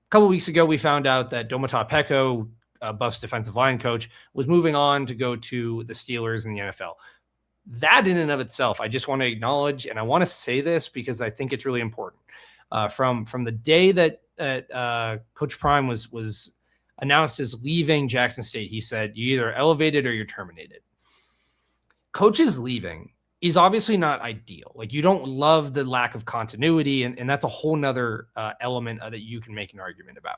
couple of weeks ago, we found out that Domata Peko, Buffs defensive line coach, was moving on to go to the Steelers in the NFL. That in and of itself, I just want to acknowledge, and I want to say this because I think it's really important. From the day that Coach Prime was announced as leaving Jackson State, he said, "You either elevated or you're terminated." Coaches leaving is obviously not ideal. Like, you don't love the lack of continuity, and that's a whole nother element that you can make an argument about.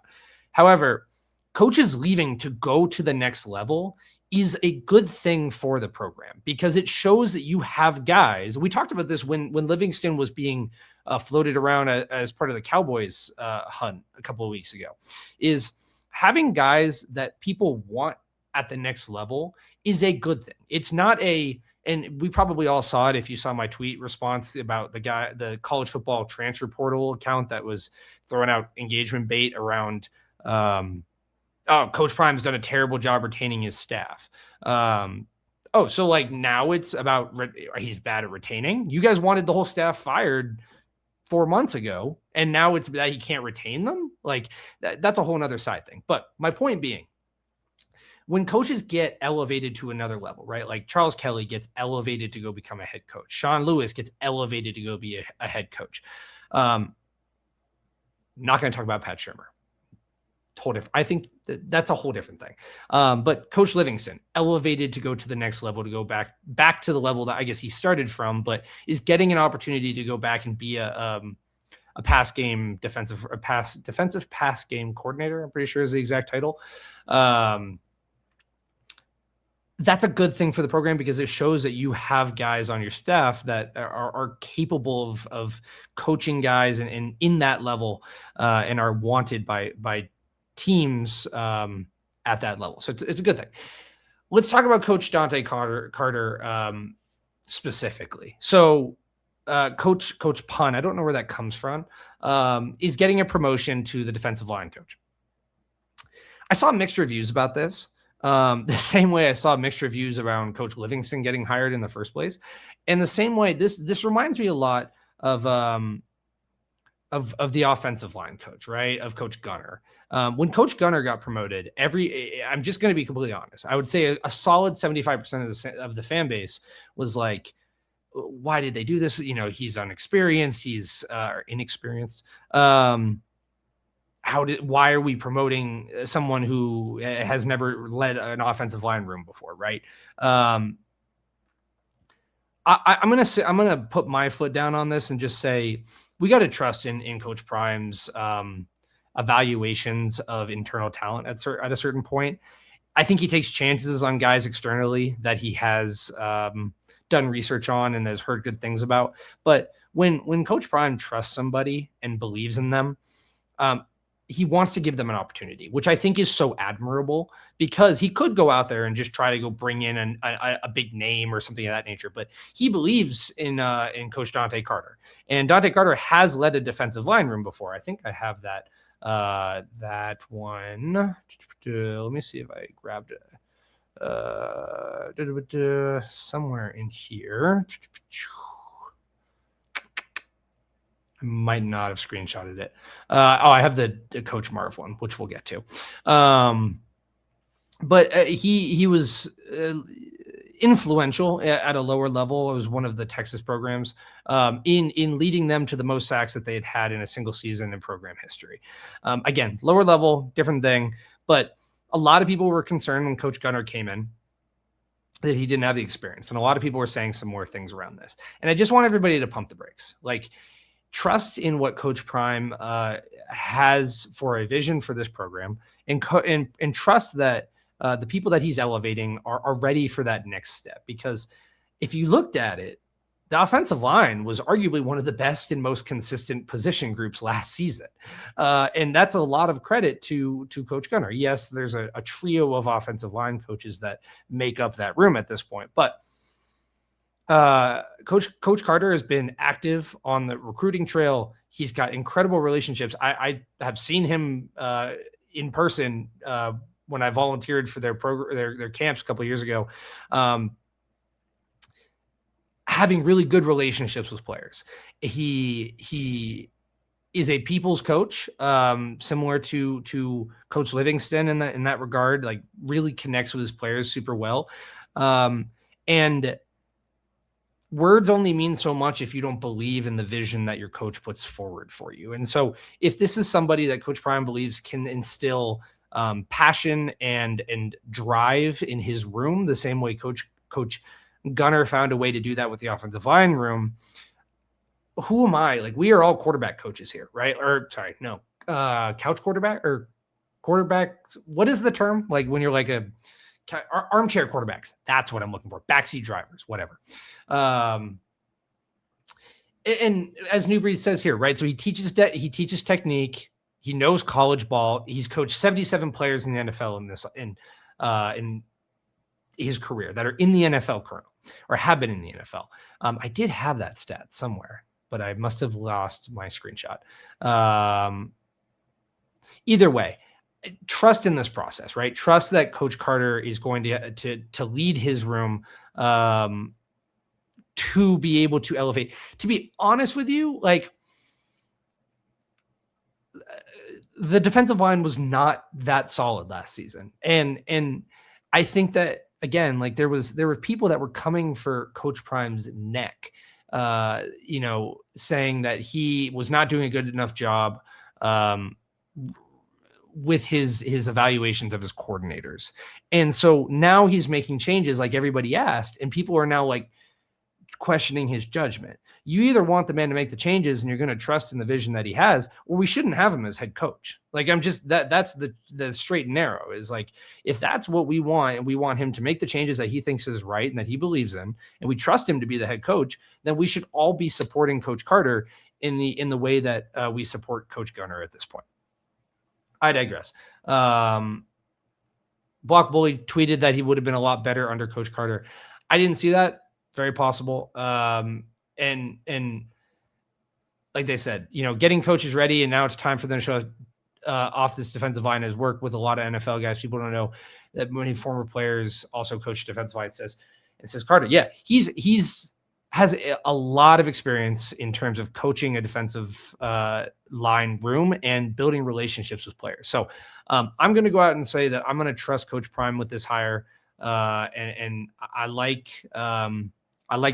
However, coaches leaving to go to the next level is a good thing for the program because it shows that you have guys. We talked about this when Livingston was being floated around as part of the Cowboys hunt a couple of weeks ago, is having guys that people want at the next level is a good thing. It's not and we probably all saw it if you saw my tweet response about the college football transfer portal account that was throwing out engagement bait around, Coach Prime's done a terrible job retaining his staff. So like now it's about he's bad at retaining. You guys wanted the whole staff fired 4 months ago, and now it's that he can't retain them. Like that's a whole nother side thing. But my point being, when coaches get elevated to another level, right? Like Charles Kelly gets elevated to go become a head coach. Sean Lewis gets elevated to go be a head coach. Not going to talk about Pat Shurmur. Whole different. I think that's a whole different thing. But Coach Livingston elevated to go to the next level, to go back to the level that I guess he started from, but is getting an opportunity to go back and be a defensive pass game coordinator. I'm pretty sure is the exact title. That's a good thing for the program because it shows that you have guys on your staff that are capable of coaching guys and in that level and are wanted by teams at that level. So it's a good thing. Let's talk about Coach Dante Carter specifically. So Coach Pun, I don't know where that comes from, is getting a promotion to the defensive line coach. I saw mixed reviews about this. The same way I saw mixed reviews around Coach Livingston getting hired in the first place. And the same way, this reminds me a lot of the offensive line coach, right? Of Coach Gunner. When Coach Gunner got promoted, I'm just going to be completely honest. I would say a solid 75% of the fan base was like, why did they do this? You know, he's unexperienced. He's inexperienced. Why are we promoting someone who has never led an offensive line room before? Right. I'm going to put my foot down on this and just say, we got to trust in Coach Prime's evaluations of internal talent at a certain point. I think he takes chances on guys externally that he has done research on and has heard good things about. But when Coach Prime trusts somebody and believes in them, he wants to give them an opportunity, which I think is so admirable, because he could go out there and just try to go bring in a big name or something of that nature. But he believes in Coach Dante Carter, and Dante Carter has led a defensive line room before. I think I have that one. Let me see if I grabbed it somewhere in here. I might not have screenshotted it. I have the Coach Marv one, which we'll get to. But he was influential at a lower level. It was one of the Texas programs in leading them to the most sacks that they had in a single season in program history. Again, lower level, different thing. But a lot of people were concerned when Coach Gunner came in that he didn't have the experience. And a lot of people were saying some more things around this. And I just want everybody to pump the brakes. Like, trust in what Coach Prime has for a vision for this program, and trust that the people that he's elevating are ready for that next step. Because if you looked at it, the offensive line was arguably one of the best and most consistent position groups last season. And that's a lot of credit to Coach Gunner. Yes, there's a trio of offensive line coaches that make up that room at this point, but Coach Carter has been active on the recruiting trail. He's got incredible relationships. I have seen him in person when I volunteered for their camps a couple of years ago, having really good relationships with players. He is a people's coach, similar to Coach Livingston in that regard. Like really connects with his players super well, and words only mean so much if you don't believe in the vision that your coach puts forward for you. And so, if this is somebody that Coach Prime believes can instill passion and drive in his room, the same way Coach Gunner found a way to do that with the offensive line room. Who am I? Like, we are all quarterback coaches here, right? Or sorry, no, couch quarterback or quarterback. What is the term? Like when you're like a armchair quarterbacks. That's what I'm looking for. Backseat drivers, whatever. And as New Breed says here, right? So he teaches technique. He knows college ball. He's coached 77 players in the NFL in his career that are in the NFL currently or have been in the NFL. I did have that stat somewhere, but I must have lost my screenshot. Either way, trust in this process, right? Trust that Coach Carter is going to lead his room to be able to elevate. To be honest with you, like the defensive line was not that solid last season, and I think that again, like there were people that were coming for Coach Prime's neck, saying that he was not doing a good enough job with his evaluations of his coordinators. And so now he's making changes like everybody asked, and people are now like questioning his judgment. You either want the man to make the changes and you're going to trust in the vision that he has, or we shouldn't have him as head coach. Like that's the straight and narrow is like, if that's what we want and we want him to make the changes that he thinks is right and that he believes in, and we trust him to be the head coach, then we should all be supporting Coach Carter in the way that we support Coach Gunner at this point. I digress. Block Bully tweeted that he would have been a lot better under Coach Carter. I didn't see that. Very possible. And like they said, getting coaches ready, and now it's time for them to show off this defensive line has worked with a lot of NFL guys. People don't know that many former players also coach defensive line. Says Carter. Yeah, he's has a lot of experience in terms of coaching a defensive line room and building relationships with players. So I'm going to go out and say that I'm going to trust Coach Prime with this hire. And I like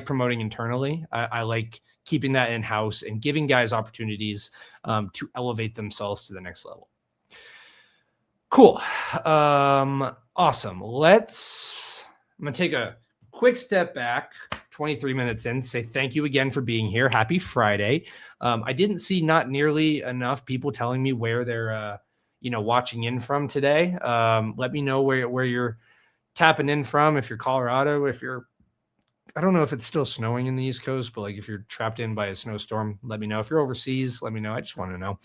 promoting internally. I like keeping that in-house and giving guys opportunities to elevate themselves to the next level. Cool. Awesome. I'm going to take a quick step back, 23 minutes in, say thank you again for being here. Happy Friday. I didn't see not nearly enough people telling me where they're, watching in from today. Let me know where you're tapping in from. If you're Colorado, I don't know if it's still snowing in the East Coast, but like if you're trapped in by a snowstorm, let me know. If you're overseas, let me know. I just want to know.